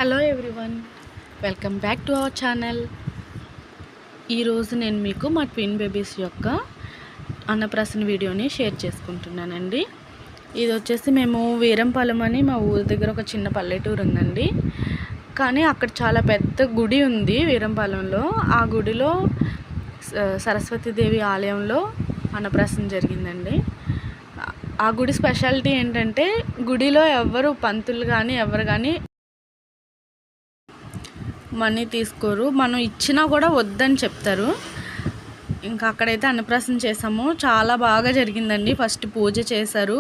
Hello everyone, welcome back to our channel. ఈరోజు నేను మీకు మా ట్విన్ బేబీస్ యొక్క అన్నప్రాసన వీడియోని షేర్ చేసుకుంటున్నానండి. ఇది వచ్చేసి మేము వీరంపాలెం అని మా ఊరి దగ్గర ఒక చిన్న పల్లెటూరు ఉందండి. కానీ అక్కడ చాలా పెద్ద గుడి ఉంది వీరంపాలెంలో. ఆ గుడిలో సరస్వతీదేవి ఆలయంలో అన్నప్రాసన జరిగిందండి. ఆ గుడి స్పెషాలిటీ ఏంటంటే గుడిలో ఎవరు పంతులు కానీ ఎవరు కానీ మనీ తీసుకోరు. మనం ఇచ్చినా కూడా వద్దని చెప్తారు. ఇంకా అక్కడైతే అన్నప్రాసన చేసాము. చాలా బాగా జరిగిందండి. ఫస్ట్ పూజ చేశారు.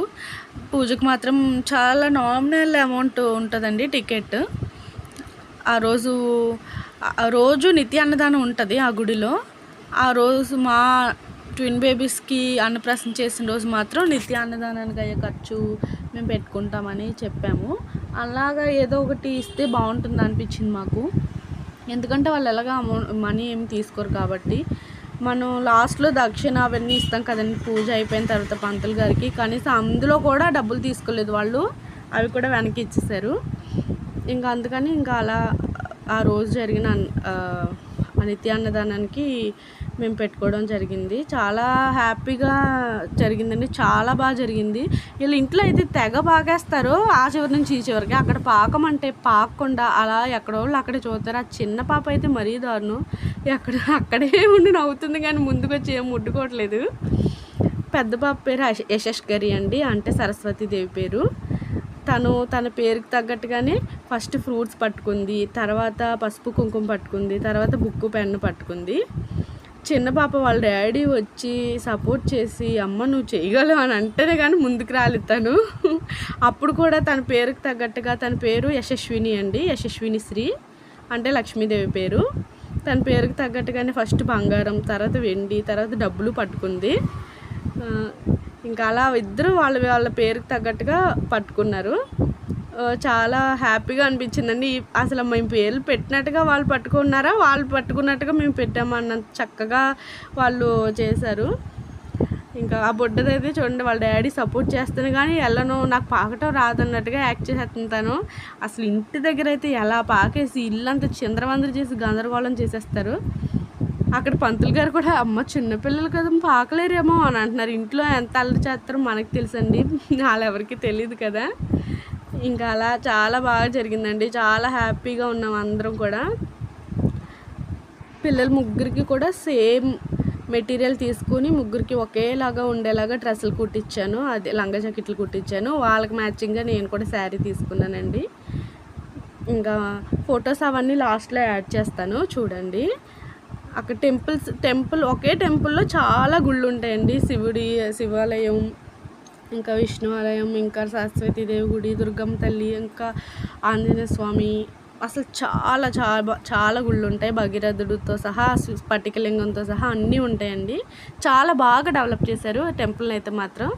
పూజకు మాత్రం చాలా నామినల్ అమౌంట్ ఉంటుందండి టికెట్. ఆ రోజు నిత్య అన్నదానం ఉంటుంది ఆ గుడిలో. ఆ రోజు మా ట్విన్ బేబీస్కి అన్నప్రాసన చేసిన రోజు మాత్రం నిత్య అన్నదానానికి అయ్యే ఖర్చు మేము పెట్టుకుంటామని చెప్పాము. అలాగా ఏదో ఒకటి ఇస్తే బాగుంటుంది అనిపించింది మాకు. ఎందుకంటే వాళ్ళు ఎలాగా మనీ ఏమి తీసుకోరు కాబట్టి. మనం లాస్ట్లో దక్షిణ అవన్నీ ఇస్తాం కదండి పూజ అయిపోయిన తర్వాత పంతులు గారికి. కనీసం అందులో కూడా డబ్బులు తీసుకోలేదు వాళ్ళు, అవి కూడా వెనక్కి ఇచ్చేసారు. ఇంకా అందుకని ఇంకా అలా ఆ రోజు జరిగిన నిత్య అన్నదానానికి మేము పెట్టుకోవడం జరిగింది. చాలా హ్యాపీగా జరిగిందండి. చాలా బాగా జరిగింది. వీళ్ళు ఇంట్లో అయితే తెగ పాకేస్తారు ఆ చివరి నుంచి ఈ చివరికి. అక్కడ పాకం అంటే పాకకుండా అలా ఎక్కడో వాళ్ళు అక్కడే చూస్తారు. ఆ చిన్న పాప అయితే మరీ దారుణం. అక్కడే ఉండి నవ్వుతుంది కానీ ముందుకు వచ్చి ఏం ముట్టుకోవట్లేదు. పెద్ద పాప పేరు యశస్కరి అండి, అంటే సరస్వతీదేవి పేరు. తన పేరుకి తగ్గట్టుగానే ఫస్ట్ ఫ్రూట్స్ పట్టుకుంది, తర్వాత పసుపు కుంకుమ పట్టుకుంది, తర్వాత బుక్కు పెన్ను పట్టుకుంది. చిన్న పాప వాళ్ళ డాడీ వచ్చి సపోర్ట్ చేసి అమ్మ నువ్వు చేయగలవు అని అంటేనే కానీ ముందుకు రాలేదు తను. అప్పుడు కూడా తన పేరుకి తగ్గట్టుగా, తన పేరు యశస్విని అండి, యశస్విని శ్రీ అంటే లక్ష్మీదేవి పేరు. తన పేరుకి తగ్గట్టుగానే ఫస్ట్ బంగారం, తర్వాత వెండి, తర్వాత డబ్బులు పట్టుకుంది. ఇంకా అలా ఇద్దరు వాళ్ళ పేరుకి తగ్గట్టుగా పట్టుకున్నారు. చాలా హ్యాపీగా అనిపించిందండి. అసలు మేము పేర్లు పెట్టినట్టుగా వాళ్ళు పట్టుకున్నారా, వాళ్ళు పట్టుకున్నట్టుగా మేము పెట్టామన్నంత చక్కగా వాళ్ళు చేశారు. ఇంకా ఆ బొడ్డదైతే చూడండి వాళ్ళ డాడీ సపోర్ట్ చేస్తాను కానీ ఎలానో నాకు పాకటం రాదన్నట్టుగా యాక్ట్ చేసేస్తాను. అసలు ఇంటి దగ్గర అయితే ఎలా పాకేసి ఇల్లంతా చిందరవందర చేసి గందరగోళం చేసేస్తారు. అక్కడ పంతులు గారు కూడా అమ్మ చిన్నపిల్లలు కదా పాకలేరేమో అని అంటున్నారు. ఇంట్లో ఎంత అల్లరి చేస్తారో మనకు తెలుసండి, వాళ్ళు ఎవరికి తెలియదు కదా. ఇంకా అలా చాలా బాగా జరిగిందండి. చాలా హ్యాపీగా ఉన్నాం అందరం కూడా. పిల్లలు ముగ్గురికి కూడా సేమ్ మెటీరియల్ తీసుకుని ముగ్గురికి ఒకేలాగా ఉండేలాగా డ్రెస్సులు కుట్టించాను, అదే లంగా జాకెట్లు కుట్టించాను. వాళ్ళకి మ్యాచింగ్గా నేను కూడా శారీ తీసుకున్నానండి. ఇంకా ఫొటోస్ అవన్నీ లాస్ట్లో యాడ్ చేస్తాను చూడండి. అక్కడ టెంపుల్ ఒకే టెంపుల్లో చాలా గుళ్ళు ఉంటాయండి. శివాలయం, ఇంకా విష్ణు ఆలయం, ఇంకా సరస్వతీదేవి గుడి, దుర్గమ్మ తల్లి, ఇంకా ఆంజనేయ స్వామి, అసలు చాలా చాలా చాలా గుళ్ళు ఉంటాయి. భగీరథుడితో సహా స్ఫటికలింగంతో సహా అన్నీ ఉంటాయండి. చాలా బాగా డెవలప్ చేశారు టెంపుల్ని అయితే మాత్రం.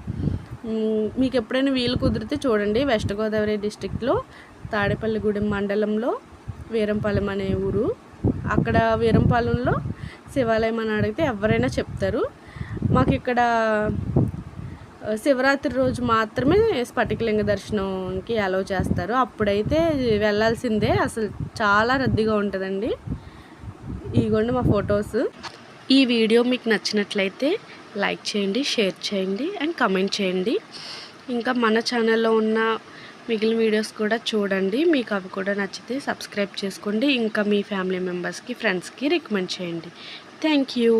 మీకు ఎప్పుడైనా వీలు కుదిరితే చూడండి. వెస్ట్ గోదావరి డిస్టిక్లో తాడేపల్లిగూడెం మండలంలో వీరంపాలెం అనే ఊరు. అక్కడ వీరంపాలెంలో శివాలయం అని అడిగితే ఎవరైనా చెప్తారు. మాకు ఇక్కడ శివరాత్రి రోజు మాత్రమే స్ఫటికలింగ దర్శనంకి అలౌ చేస్తారు. అప్పుడైతే వెళ్ళాల్సిందే. అసలు చాలా రద్దీగా ఉంటుందండి. ఇదిగోండి మా ఫొటోస్. ఈ వీడియో మీకు నచ్చినట్లయితే లైక్ చేయండి, షేర్ చేయండి అండ్ కమెంట్ చేయండి. ఇంకా మన ఛానల్లో ఉన్న మిగిలిన వీడియోస్ కూడా చూడండి. మీకు అవి కూడా నచ్చితే సబ్స్క్రైబ్ చేసుకోండి. ఇంకా మీ ఫ్యామిలీ మెంబర్స్కి, ఫ్రెండ్స్కి రికమెండ్ చేయండి. Thank you.